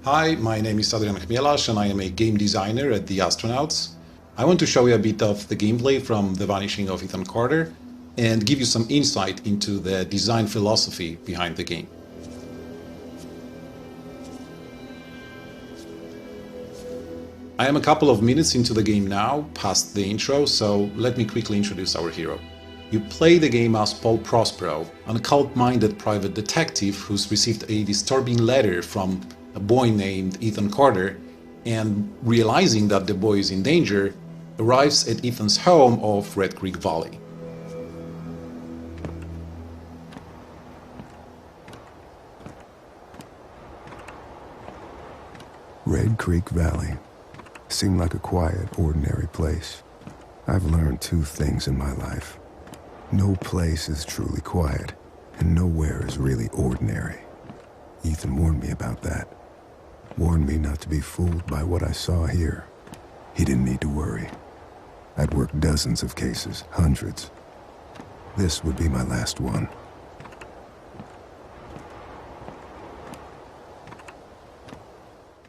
Hi, my name is Adrian Chmielarz and I am a game designer at The Astronauts. I want to show you a bit of the gameplay from The Vanishing of Ethan Carter and give you some insight into the design philosophy behind the game. I am a couple of minutes into the game now, past the intro, so let me quickly introduce our hero. You play the game as Paul Prospero, an occult-minded private detective who's received a disturbing letter from a boy named Ethan Carter, and realizing that the boy is in danger, arrives at Ethan's home of Red Creek Valley. Red Creek Valley seemed like a quiet, ordinary place. I've learned two things in my life. No place is truly quiet, and nowhere is really ordinary. Ethan warned me about that. Warned me not to be fooled by what I saw here. He didn't need to worry. I'd worked dozens of cases, hundreds. This would be my last one.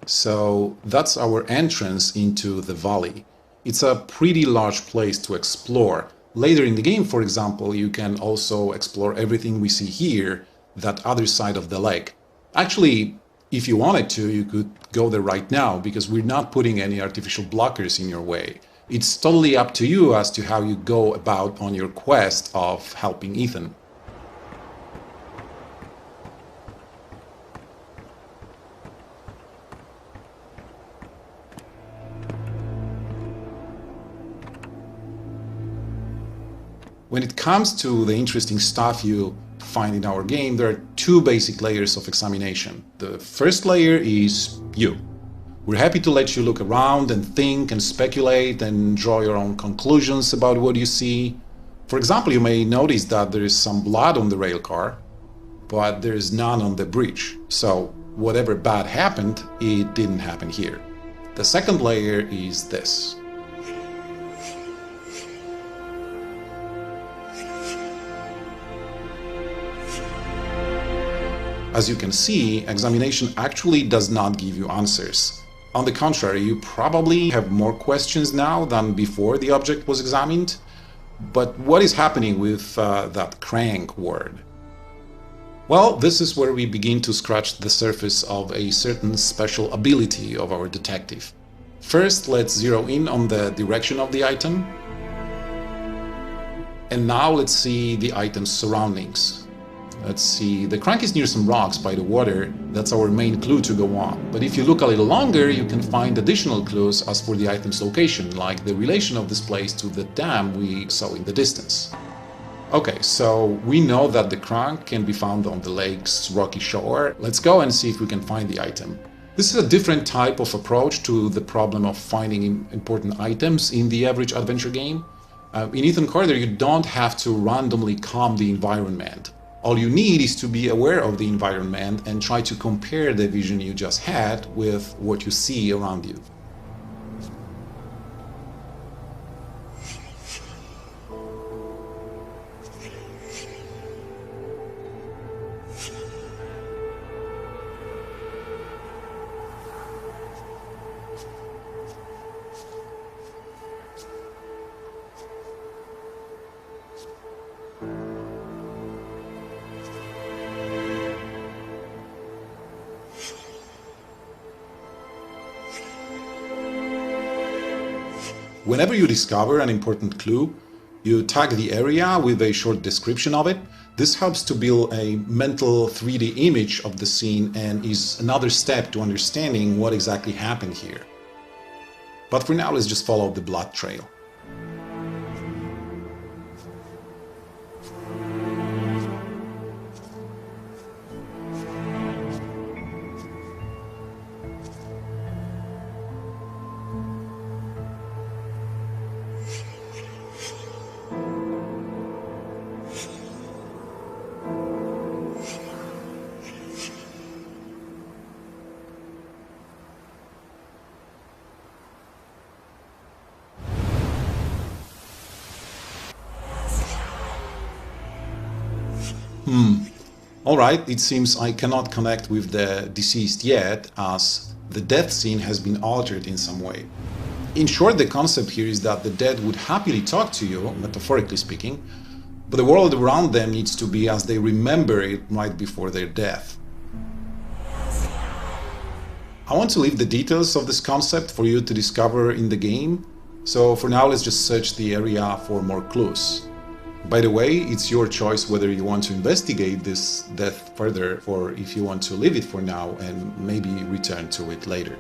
So that's our entrance into the valley. It's a pretty large place to explore. Later in the game, for example, you can also explore everything we see here, that other side of the lake. Actually, if you wanted to, you could go there right now, because we're not putting any artificial blockers in your way. It's totally up to you as to how you go about on your quest of helping Ethan. When it comes to the interesting stuff you find in our game, there are two basic layers of examination. The first layer is you. We're happy to let you look around and think and speculate and draw your own conclusions about what you see. For example, you may notice that there is some blood on the rail car, but there is none on the bridge. So whatever bad happened, it didn't happen here. The second layer is this. As you can see, examination actually does not give you answers. On the contrary, you probably have more questions now than before the object was examined. But what is happening with that crank word? Well, this is where we begin to scratch the surface of a certain special ability of our detective. First, let's zero in on the direction of the item. And now let's see the item's surroundings. Let's see, the crank is near some rocks by the water. That's our main clue to go on. But if you look a little longer, you can find additional clues as for the item's location, like the relation of this place to the dam we saw in the distance. Okay, so we know that the crank can be found on the lake's rocky shore. Let's go and see if we can find the item. This is a different type of approach to the problem of finding important items in the average adventure game. In Ethan Carter, you don't have to randomly comb the environment. All you need is to be aware of the environment and try to compare the vision you just had with what you see around you. Whenever you discover an important clue, you tag the area with a short description of it. This helps to build a mental 3D image of the scene and is another step to understanding what exactly happened here. But for now, let's just follow the blood trail. Alright, it seems I cannot connect with the deceased yet, as the death scene has been altered in some way. In short, the concept here is that the dead would happily talk to you, metaphorically speaking, but the world around them needs to be as they remember it right before their death. I want to leave the details of this concept for you to discover in the game, so for now let's just search the area for more clues. By the way, it's your choice whether you want to investigate this death further or if you want to leave it for now and maybe return to it later.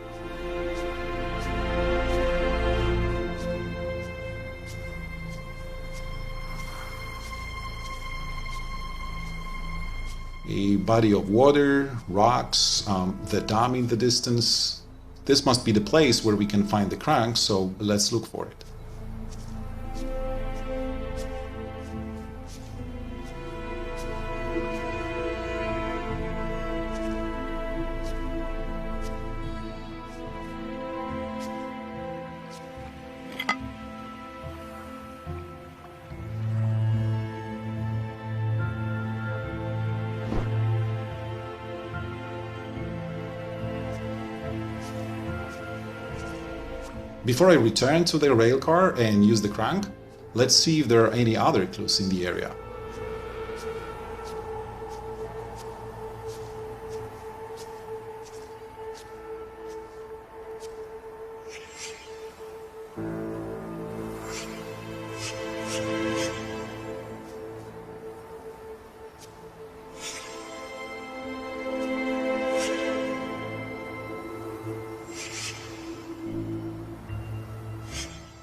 A body of water, rocks, the dam in the distance. This must be the place where we can find the crank, so let's look for it. Before I return to the railcar and use the crank, let's see if there are any other clues in the area.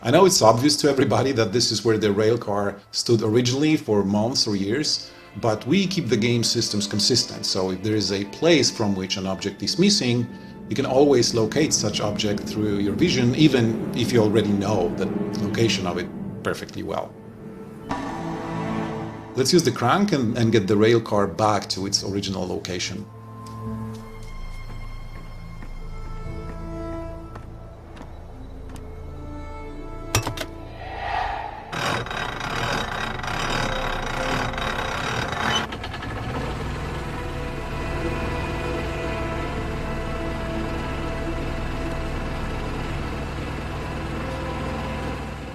I know it's obvious to everybody that this is where the railcar stood originally for months or years, but we keep the game systems consistent, so if there is a place from which an object is missing, you can always locate such object through your vision, even if you already know the location of it perfectly well. Let's use the crank and get the railcar back to its original location.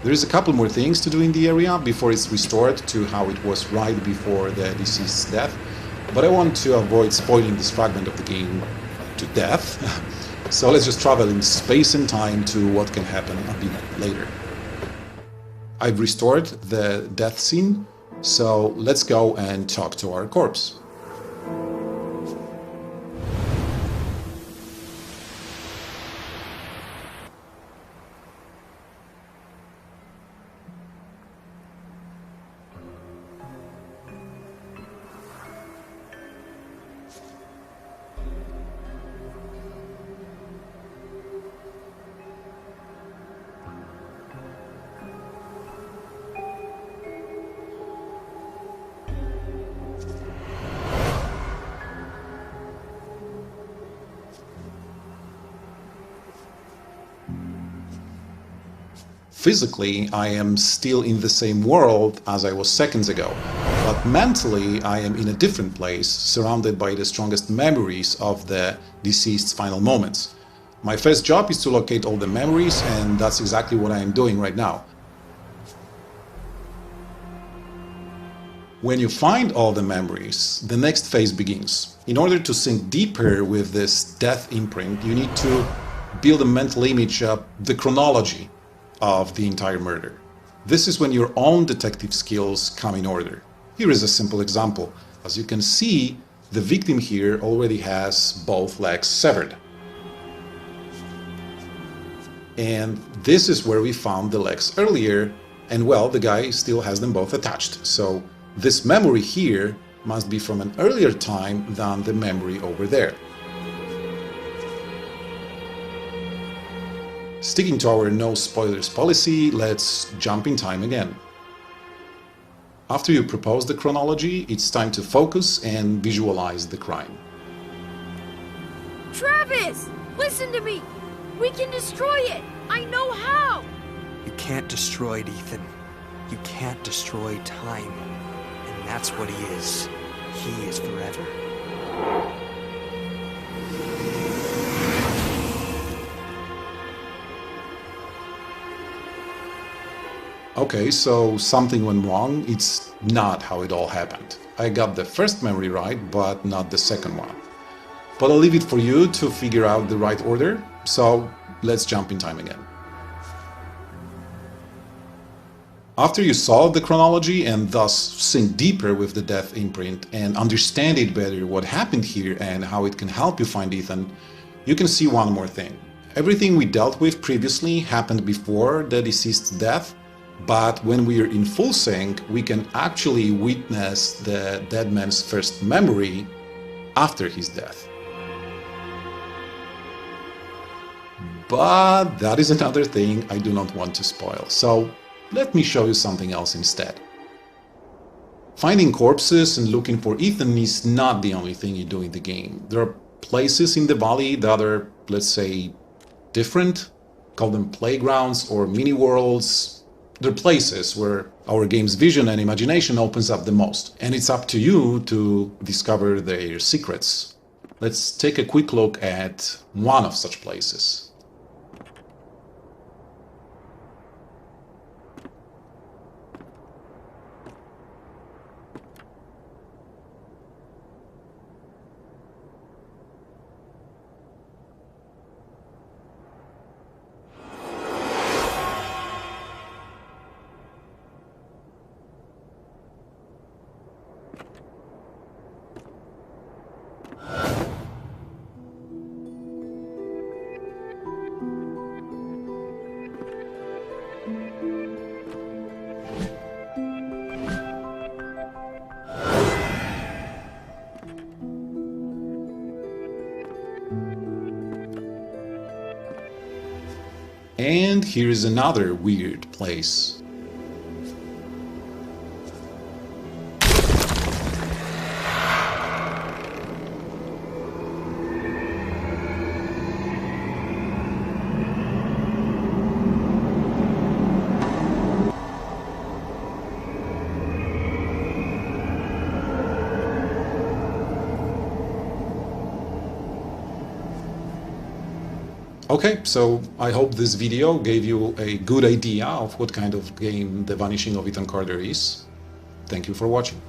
There is a couple more things to do in the area before it's restored to how it was right before the deceased's death, but I want to avoid spoiling this fragment of the game to death, so let's just travel in space and time to what can happen a bit later. I've restored the death scene, so let's go and talk to our corpse. Physically, I am still in the same world as I was seconds ago, but mentally I am in a different place, surrounded by the strongest memories of the deceased's final moments. My first job is to locate all the memories, and that's exactly what I am doing right now. When you find all the memories, the next phase begins. In order to sink deeper with this death imprint, you need to build a mental image of the chronology of the entire murder. This is when your own detective skills come in order. Here is a simple example. As you can see, the victim here already has both legs severed. And this is where we found the legs earlier, and well, the guy still has them both attached. So this memory here must be from an earlier time than the memory over there. Sticking to our no spoilers policy, let's jump in time again. After you propose the chronology, it's time to focus and visualize the crime. Travis! Listen to me! We can destroy it! I know how! You can't destroy it, Ethan. You can't destroy time. And that's what he is. He is forever. Okay, so something went wrong. It's not how it all happened. I got the first memory right, but not the second one. But I'll leave it for you to figure out the right order, so let's jump in time again. After you solve the chronology and thus sink deeper with the death imprint and understand it better what happened here and how it can help you find Ethan, you can see one more thing. Everything we dealt with previously happened before the deceased's death, but when we are in full sync, we can actually witness the dead man's first memory after his death. But that is another thing I do not want to spoil, so let me show you something else instead. Finding corpses and looking for Ethan is not the only thing you do in the game. There are places in the valley that are, let's say, different. Call them playgrounds or mini-worlds. They're places where our game's vision and imagination opens up the most, and it's up to you to discover their secrets. Let's take a quick look at one of such places. And here is another weird place. Okay, so I hope this video gave you a good idea of what kind of game The Vanishing of Ethan Carter is. Thank you for watching.